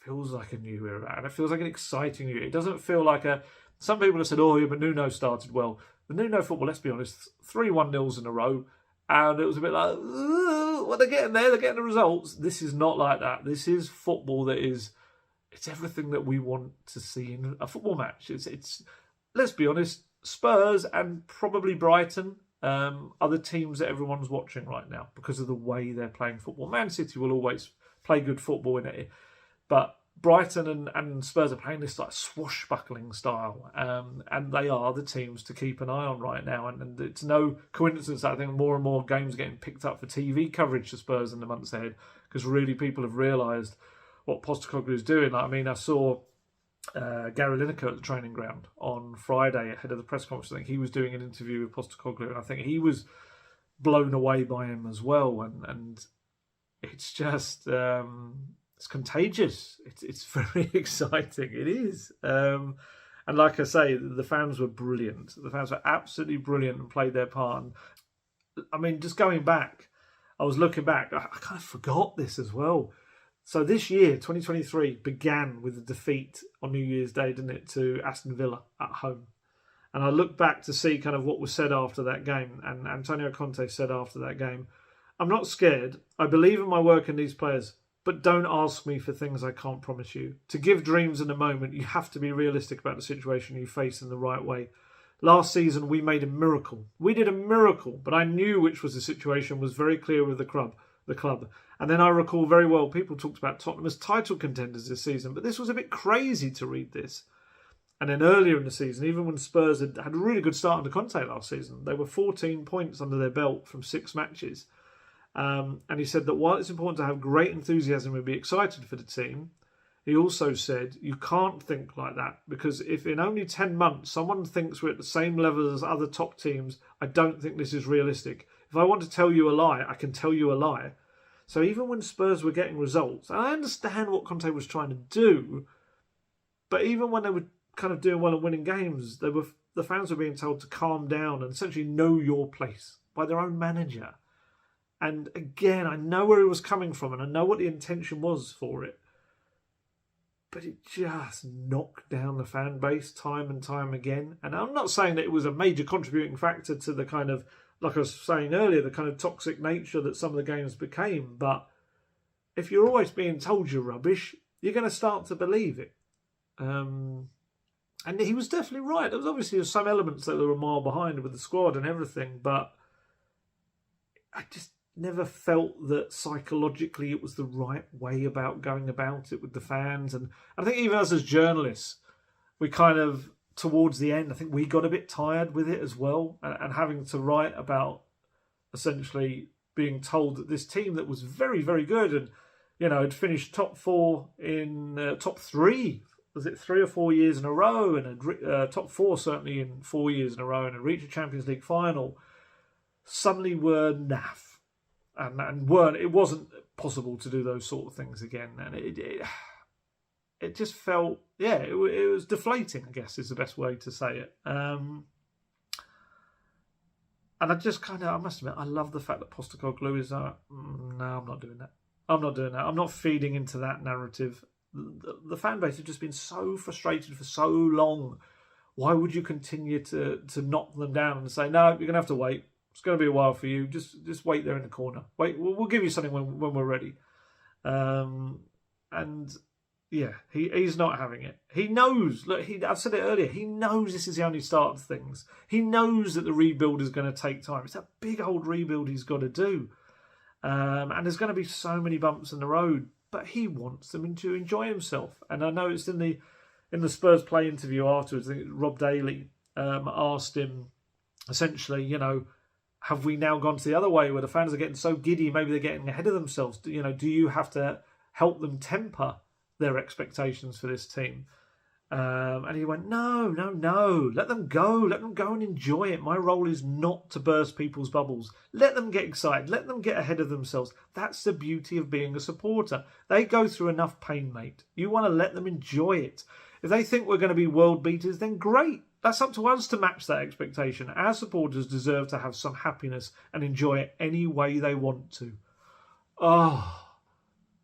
feels like a new era, and it feels like an exciting new era. It doesn't feel like a... Some people have said, oh, yeah, but Nuno started well. The Nuno football, let's be honest, 3 1-0s in a row, and it was a bit like, well, they're getting there, they're getting the results. This is not like that. This is football that is... It's everything that we want to see in a football match. It's let's be honest, Spurs and probably Brighton are the teams that everyone's watching right now because of the way they're playing football. Man City will always play good football in it, but Brighton and Spurs are playing this like swashbuckling style, and they are the teams to keep an eye on right now. And it's no coincidence that I think more and more games are getting picked up for TV coverage for Spurs in the months ahead, because really people have realised what Postecoglou is doing. Like, I mean, I saw Gary Lineker at the training ground on Friday ahead of the press conference. I think he was doing an interview with Postecoglou, and I think he was blown away by him as well. And it's just it's contagious. It's very exciting. It is. And like I say, the fans were brilliant. The fans were absolutely brilliant and played their part. And, I mean, just going back, I was looking back. I kind of forgot this as well. So this year, 2023, began with a defeat on New Year's Day, didn't it, to Aston Villa at home. And I looked back to see kind of what was said after that game. And Antonio Conte said after that game, I'm not scared. I believe in my work and these players, but don't ask me for things I can't promise you. To give dreams in a moment, you have to be realistic about the situation you face in the right way. Last season, we made a miracle. We did a miracle, but I knew which was the situation, was very clear with the club. And then I recall very well, people talked about Tottenham as title contenders this season, but this was a bit crazy to read this. And then earlier in the season, even when Spurs had a really good start under Conte last season, they were 14 points under their belt from 6 matches. And he said that while it's important to have great enthusiasm and be excited for the team, he also said you can't think like that, because if in only 10 months someone thinks we're at the same level as other top teams, I don't think this is realistic. If I want to tell you a lie, I can tell you a lie. So even when Spurs were getting results, and I understand what Conte was trying to do, but even when they were kind of doing well and winning games, the fans were being told to calm down and essentially know your place by their own manager. And again, I know where he was coming from and I know what the intention was for it, but it just knocked down the fan base time and time again. And I'm not saying that it was a major contributing factor to the kind of, like I was saying earlier, the kind of toxic nature that some of the games became. But if you're always being told you're rubbish, you're going to start to believe it. And he was definitely right. There was obviously some elements that were a mile behind with the squad and everything, but I just never felt that psychologically it was the right way about going about it with the fans. And I think even us as journalists, we kind of, towards the end, I think we got a bit tired with it as well, and having to write about essentially being told that this team that was very, very good and, you know, had finished top 4 in top 3, was it 3 or 4 years in a row, and had top 4 certainly in 4 years in a row, and had reached a Champions League final, suddenly were naff. And weren't. It wasn't possible to do those sort of things again, and it just felt, yeah, it was deflating, I guess is the best way to say it. And I just kind of, I must admit, I love the fact that Postecoglou is, no, I'm not doing that. I'm not doing that. I'm not feeding into that narrative. The fan base has just been so frustrated for so long. Why would you continue to knock them down and say, no, you're going to have to wait. It's going to be a while for you. Just wait there in the corner. Wait, we'll give you something when we're ready. And yeah, he's not having it. He knows. Look, I've said it earlier. He knows this is the only start of things. He knows that the rebuild is going to take time. It's a big old rebuild he's got to do, and there's going to be so many bumps in the road. But he wants them to enjoy himself. And I noticed in the Spurs play interview afterwards, I think Rob Daly asked him essentially, you know, have we now gone to the other way where the fans are getting so giddy, maybe they're getting ahead of themselves? Do you have to help them temper their expectations for this team? And he went, no. Let them go and enjoy it. My role is not to burst people's bubbles. Let them get excited. Let them get ahead of themselves. That's the beauty of being a supporter. They go through enough pain, mate. You want to let them enjoy it. If they think we're going to be world beaters, then great. That's up to us to match that expectation. Our supporters deserve to have some happiness and enjoy it any way they want to. Oh,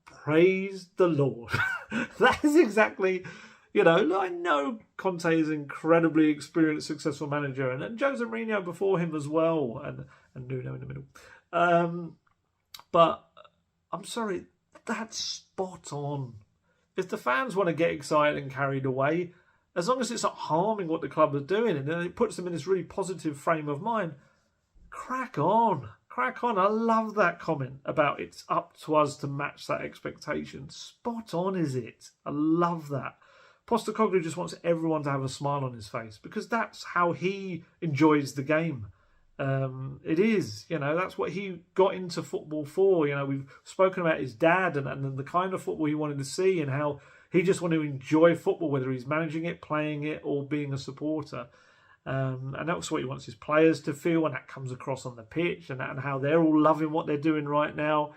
praise the Lord. That is exactly, you know, I know Conte is an incredibly experienced, successful manager, and Jose Mourinho before him as well, and Nuno in the middle. But I'm sorry, that's spot on. If the fans want to get excited and carried away, as long as it's not harming what the club are doing and it puts them in this really positive frame of mind, crack on. Crack on. I love that comment about it's up to us to match that expectation. Spot on, is it? I love that. Postecoglou just wants everyone to have a smile on his face because that's how he enjoys the game. It is, you know, that's what he got into football for. You know, we've spoken about his dad and the kind of football he wanted to see and how he just wanted to enjoy football, whether he's managing it, playing it, or being a supporter. And that's what he wants his players to feel, and that comes across on the pitch, and how they're all loving what they're doing right now.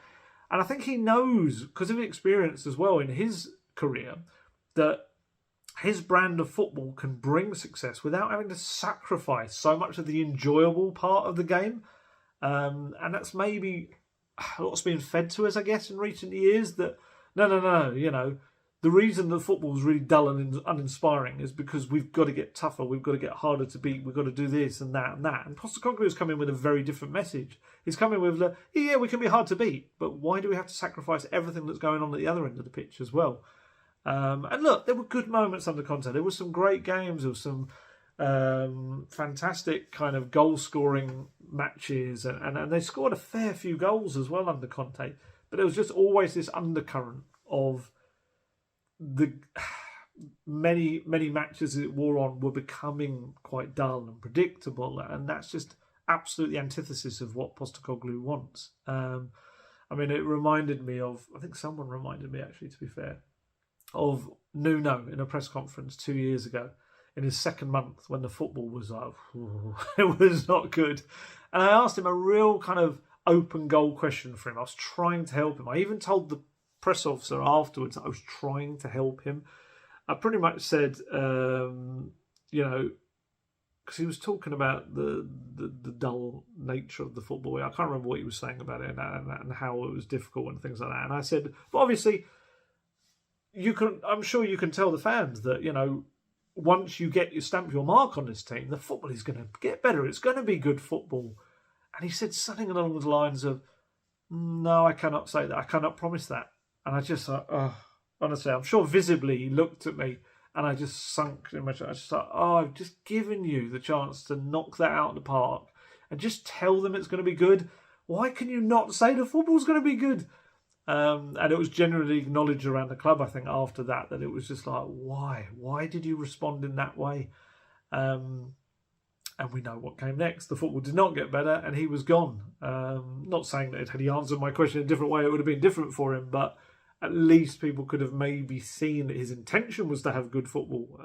And I think he knows, because of experience as well in his career, that his brand of football can bring success without having to sacrifice so much of the enjoyable part of the game. And that's maybe what's been fed to us, I guess, in recent years, that no, you know, the reason that football is really dull and uninspiring is because we've got to get tougher, we've got to get harder to beat, we've got to do this and that and that. And Postecoglou is coming with a very different message. He's coming with, yeah, we can be hard to beat, but why do we have to sacrifice everything that's going on at the other end of the pitch as well? And look, there were good moments under Conte. There were some great games. There was some fantastic kind of goal-scoring matches, and they scored a fair few goals as well under Conte. But there was just always this undercurrent of the many matches it wore on were becoming quite dull and predictable, and that's just absolutely antithesis of what Postecoglou wants. I mean, it reminded me of, I think someone reminded me actually, to be fair, of Nuno in a press conference 2 years ago in his second month when the football was like, it was not good. And I asked him a real kind of open goal question for him. I was trying to help him. I even told the press officer afterwards that I was trying to help him. I pretty much said, you know, because he was talking about the dull nature of the football. I can't remember what he was saying about it and how it was difficult and things like that. And I said, but obviously, I'm sure you can tell the fans that, you know, once you stamp your mark on this team, the football is going to get better. It's going to be good football. And he said something along the lines of, no, I cannot say that. I cannot promise that. And I just thought, honestly, I'm sure visibly he looked at me and I just sunk in my chest. I just thought, I've just given you the chance to knock that out of the park and just tell them it's going to be good. Why can you not say the football's going to be good? And it was generally acknowledged around the club, I think, after that it was just like, why? Why did you respond in that way? And we know what came next. The football did not get better and he was gone. Not saying that had he answered my question in a different way, it would have been different for him, but at least people could have maybe seen that his intention was to have good football.